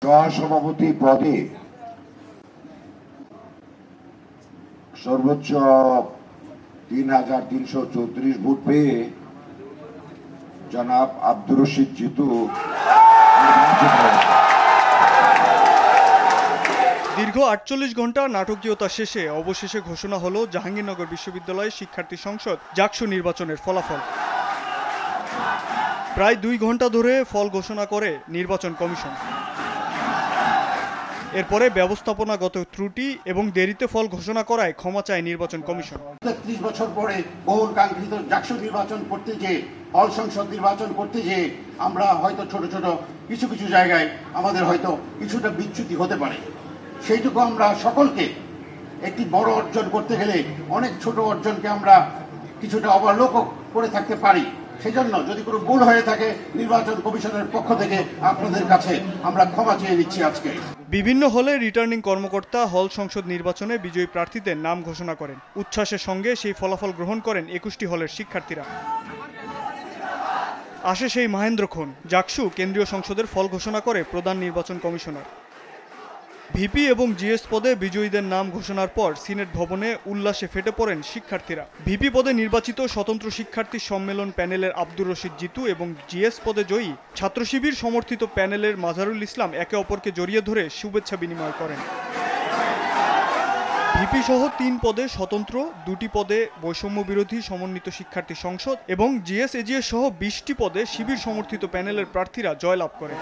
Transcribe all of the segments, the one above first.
সহসভাপতি পদে সর্বোচ্চ ৩,৩৩৪ ভোট পেয়ে জনাব আব্দুর রশিদ জিতু দীর্ঘ ৪৮ ঘন্টা নাটকীয়তা শেষে অবশেষে ঘোষণা হলো জাহাঙ্গীরনগর বিশ্ববিদ্যালয়ের শিক্ষার্থী সংসদ জাকসু নির্বাচনের ফলাফল। প্রায় ২ ঘন্টা ধরে ফল ঘোষণা করে নির্বাচন কমিশন। এরপরে ব্যবস্থাপনাগত ত্রুটি এবং দেরিতে ফল ঘোষণা করায় ক্ষমা চায় নির্বাচন কমিশন। ৩৩ বছর পরে বহুল কাঙ্ক্ষিত জাকসু নির্বাচন করতে গিয়ে, হল সংসদ নির্বাচন করতে গিয়ে আমরা হয়তো ছোট ছোট কিছু কিছু জায়গায় আমাদের হয়তো কিছুটা বিচ্যুতি হতে পারে। সেইটুকু আমরা সকলকে একটি বড় অর্জন করতে গেলে অনেক ছোট অর্জনকে আমরা কিছুটা অবলোক করে থাকতে পারি। সেজন্য যদি কোনো ভুল হয়ে থাকে নির্বাচন কমিশনের পক্ষ থেকে আপনাদের কাছে আমরা ক্ষমা চেয়ে নিচ্ছি। আজকে বিভিন্ন হলে রিটার্নিং কর্মকর্তা হল সংসদ নির্বাচনে বিজয়ী প্রার্থীদের নাম ঘোষণা করেন। উচ্ছ্বাসের সঙ্গে সেই ফলাফল গ্রহণ করেন ২১টি হলের শিক্ষার্থীরা। আসে সেই মহেন্দ্রক্ষণ, জাকসু কেন্দ্রীয় সংসদের ফল ঘোষণা করে প্রধান নির্বাচন কমিশনার। ভিপি এবং জিএস পদে বিজয়ীদের নাম ঘোষণার পর সিনেট ভবনে উল্লাসে ফেটে পড়েন শিক্ষার্থীরা। ভিপি পদে নির্বাচিত স্বতন্ত্র শিক্ষার্থী সম্মেলন প্যানেলের আব্দুর রশিদ জিতু এবং জিএস পদে জয়ী ছাত্র শিবির সমর্থিত প্যানেলের মাজারুল ইসলাম একে অপরকে জড়িয়ে ধরে শুভেচ্ছা বিনিময় করেন। ভিপি সহ ৩ পদে স্বতন্ত্র, ২টি পদে বৈষম্য বিরোধী সমন্বিত শিক্ষার্থী সংসদ এবং জিএস এজিএস সহ ২০টি পদে শিবির সমর্থিত প্যানেলের প্রার্থীরা জয়লাভ করেন।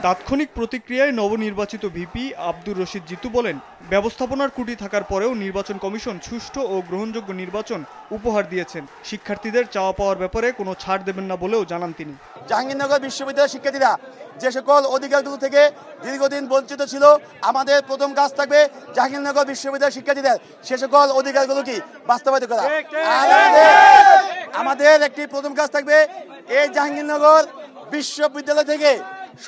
তাৎক্ষণিক প্রতিক্রিয়ায় নবনির্বাচিত ভিপি আব্দুর রশিদ জিতু বলেন, ব্যবস্থাপনার ত্রুটি থাকার পরেও নির্বাচন কমিশন সুষ্ঠু ও গ্রহণযোগ্য নির্বাচন উপহার দিয়েছেন। শিক্ষার্থীদের চাওয়া পাওয়ার ব্যাপারে কোনো ছাড় দেবেন না বলেও জানান তিনি। জাহাঙ্গীরনগর বিশ্ববিদ্যালয়ের শিক্ষার্থীরা যে সকল অধিকারগুলো থেকে দীর্ঘদিন বঞ্চিত ছিল, আমাদের প্রথম কাজ থাকবে জাহাঙ্গীরনগর বিশ্ববিদ্যালয়ের শিক্ষার্থীদের সে সকল অধিকারগুলো কি বাস্তবায়িত করা। আমাদের একটি প্রথম কাজ থাকবে এই জাহাঙ্গীরনগর বিশ্ববিদ্যালয় থেকে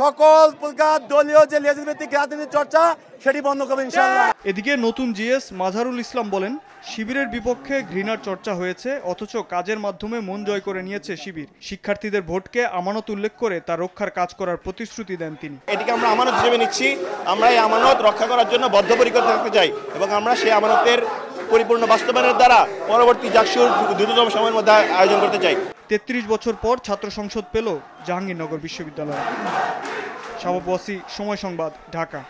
সকল প্রকার দলীয় যে লেজিসলেটিভ রাজনীতির চর্চা সেটি বন্ধ করবে ইনশাআল্লাহ। এদিকে নতুন জিএস মাজারুল ইসলাম বলেন, শিবিরের বিপক্ষে ঘৃণার চর্চা হয়েছে, অথচ কাজের মাধ্যমে মন জয় করে নিয়েছে শিবির। শিক্ষার্থীদের ভোটকে আমানত উল্লেখ করে তা রক্ষার কাজ করার প্রতিশ্রুতি দেন তিনি। এটিকে আমরা আমানত হিসেবে নিচ্ছি। আমরা এই আমানত রক্ষা করার জন্য বদ্ধপরিকর থাকতে চাই এবং আমরা সেই আমানতের পরিপূর্ণ বাস্তবায়নের দ্বারা পরবর্তী জাকসুর দ্রুততম সময়ের মধ্যে আয়োজন করতে চাই। ৩৩ বছর পর ছাত্র সংসদ পেল জাহাঙ্গীরনগর বিশ্ববিদ্যালয়। শাহাব ওয়াসি, সময় সংবাদ, ঢাকা।